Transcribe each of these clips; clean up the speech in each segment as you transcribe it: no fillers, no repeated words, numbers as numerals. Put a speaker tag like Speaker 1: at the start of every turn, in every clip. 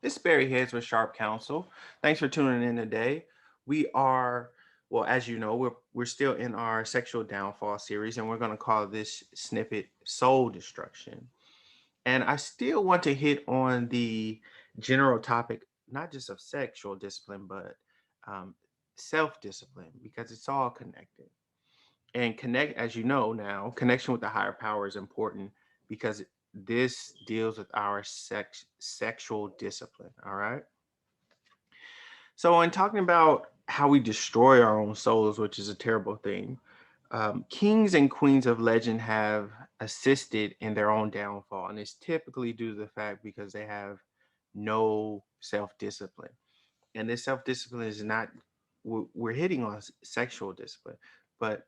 Speaker 1: This is Barry Heads with Sharp Counsel. Thanks for tuning in today. We are, well, as you know, we're still in our sexual downfall series, and we're going to call this snippet soul destruction. And I still want to hit on the general topic, not just of sexual discipline, but um, self-discipline, because it's all connected. And connect, as you know now, connection with the higher power is important because this deals with our sexual discipline. All right. So, in talking about how we destroy our own souls, which is a terrible thing, kings and queens of legend have assisted in their own downfall, and it's typically due to the fact because they have no self-discipline. And this self-discipline is not we're hitting on sexual discipline, but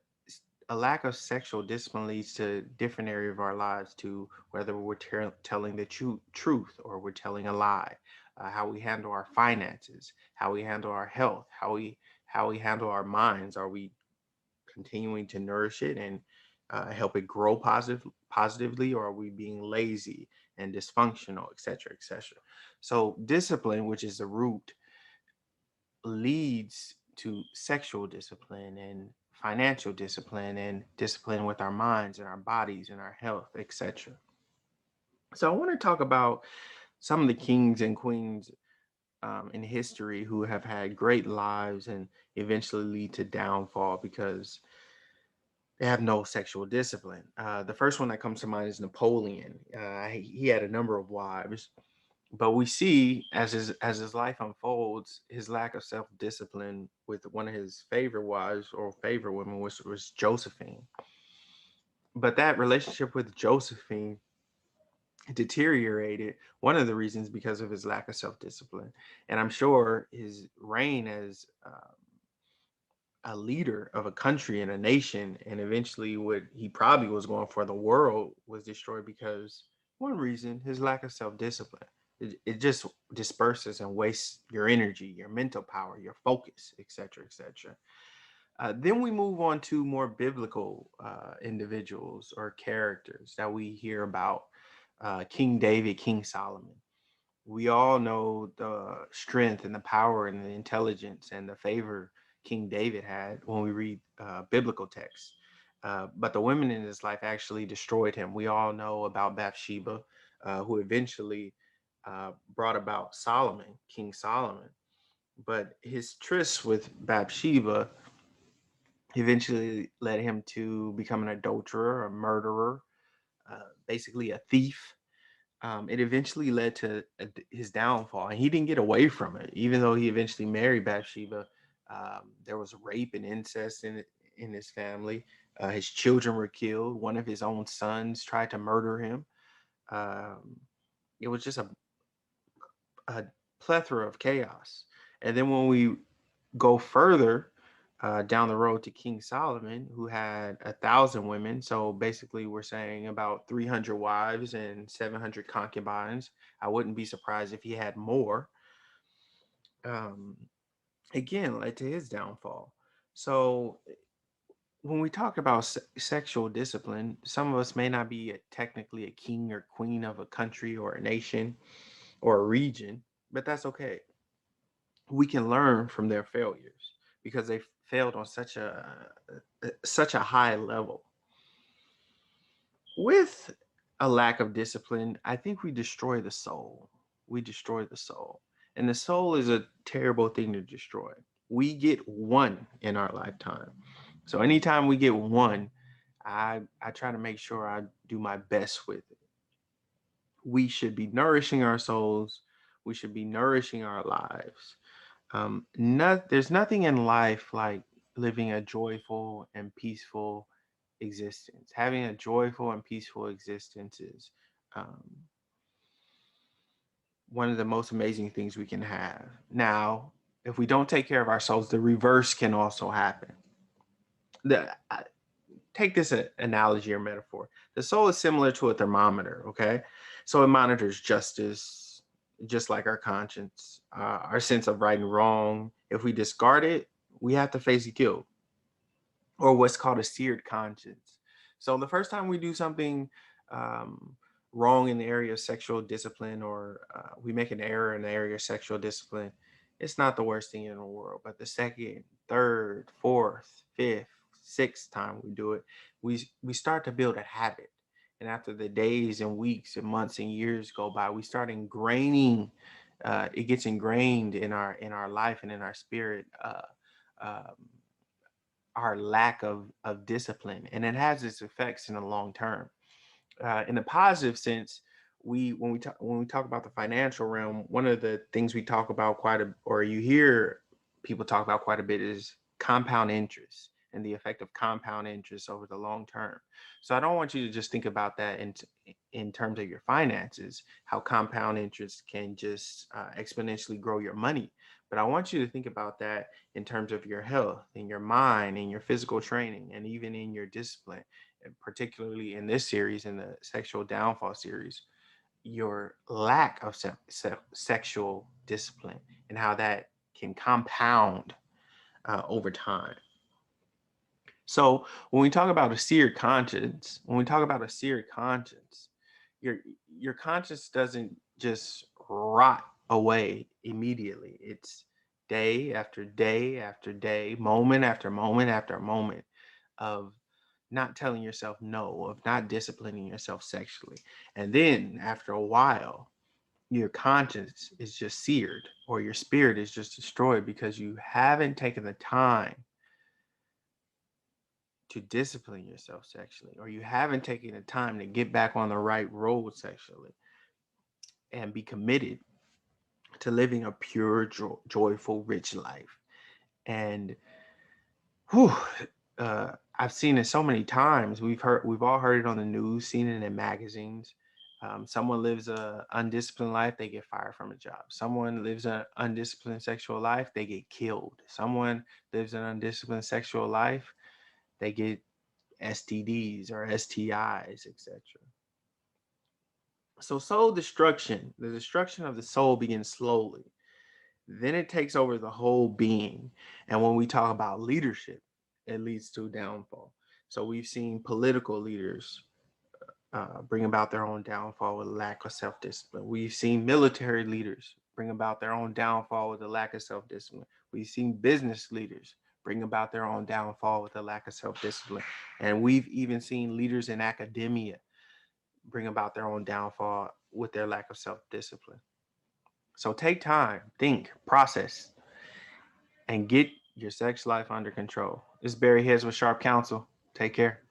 Speaker 1: a lack of sexual discipline leads to different area of our lives, to whether we're telling the truth or we're telling a lie, how we handle our finances, how we handle our health, how we handle our minds. Are we continuing to nourish it and help it grow positively, or are we being lazy and dysfunctional, etc., etc.? So discipline, which is the root, leads to sexual discipline and financial discipline and discipline with our minds and our bodies and our health, etc. So I want to talk about some of the kings and queens in history who have had great lives and eventually lead to downfall because they have no sexual discipline. The first one that comes to mind is Napoleon. He had a number of wives, but we see as his life unfolds, his lack of self discipline with one of his favorite wives or favorite women was Josephine. But that relationship with Josephine deteriorated. One of the reasons because of his lack of self discipline, and I'm sure his reign as a leader of a country and a nation, and eventually what he probably was going for the world was destroyed because one reason, his lack of self-discipline. It just disperses and wastes your energy, your mental power, your focus, etc., etc. Then we move on to more biblical individuals or characters that we hear about. King David, King Solomon. We all know the strength and the power and the intelligence and the favor King David had when we read biblical texts. But the women in his life actually destroyed him. We all know about Bathsheba, who eventually brought about Solomon, King Solomon. But his tryst with Bathsheba eventually led him to become an adulterer, a murderer, basically a thief. It eventually led to his downfall, and he didn't get away from it. Even though he eventually married Bathsheba, there was rape and incest in his family. His children were killed. One of his own sons tried to murder him. Um, it was just a plethora of chaos. And then when we go further down the road to King Solomon, who had 1,000 women. So basically, we're saying about 300 wives and 700 concubines. I wouldn't be surprised if he had more. Um, again, led to his downfall. So when we talk about sexual discipline, some of us may not be technically a king or queen of a country or a nation or a region, but that's okay. We can learn from their failures because they failed on such a high level. With a lack of discipline, I think we destroy the soul. We destroy the soul. And the soul is a terrible thing to destroy. We get one in our lifetime. So anytime we get one, I try to make sure I do my best with it. We should be nourishing our souls. We should be nourishing our lives. There's nothing in life like living a joyful and peaceful existence. Having a joyful and peaceful existence is um, one of the most amazing things we can have. Now, if we don't take care of ourselves, the reverse can also happen. Take this analogy or metaphor. The soul is similar to a thermometer, okay? So it monitors justice, just like our conscience, our sense of right and wrong. If we discard it, we have to face guilt or what's called a seared conscience. So the first time we do something um, wrong in the area of sexual discipline, or we make an error in the area of sexual discipline, it's not the worst thing in the world. But the second, third, fourth, fifth, sixth time we do it, we start to build a habit. And after the days and weeks and months and years go by, we start ingraining. It gets ingrained in our life and in our spirit. Um, our lack of discipline, and it has its effects in the long term. In a positive sense, when we talk about the financial realm, one of the things we talk about or you hear people talk about quite a bit, is compound interest and the effect of compound interest over the long term. So I don't want you to just think about that in terms of your finances, how compound interest can just exponentially grow your money. But I want you to think about that in terms of your health, in your mind, in your physical training, and even in your discipline, and particularly in this series, in the sexual downfall series, your lack of sexual discipline and how that can compound over time. So when we talk about a seared conscience, your your conscience doesn't just rot away immediately. It's day after day after day, moment after moment after moment of not telling yourself no, of not disciplining yourself sexually. And then after a while, your conscience is just seared, or your spirit is just destroyed, because you haven't taken the time to discipline yourself sexually, or you haven't taken the time to get back on the right road sexually and be committed to living a pure, joyful, rich life. And whew, I've seen it so many times. We've all heard it on the news, seen it in magazines. Someone lives a undisciplined life, they get fired from a job. Someone lives an undisciplined sexual life, they get killed. Someone lives an undisciplined sexual life, they get STDs or STIs, etc. So the destruction of the soul begins slowly. Then it takes over the whole being. And when we talk about leadership, it leads to a downfall. So we've seen political leaders bring about their own downfall with a lack of self-discipline. We've seen military leaders bring about their own downfall with a lack of self-discipline. We've seen business leaders bring about their own downfall with a lack of self-discipline. And we've even seen leaders in academia bring about their own downfall with their lack of self-discipline. So take time, think, process, and get your sex life under control. This is Barry Heads with Sharp Counsel. Take care.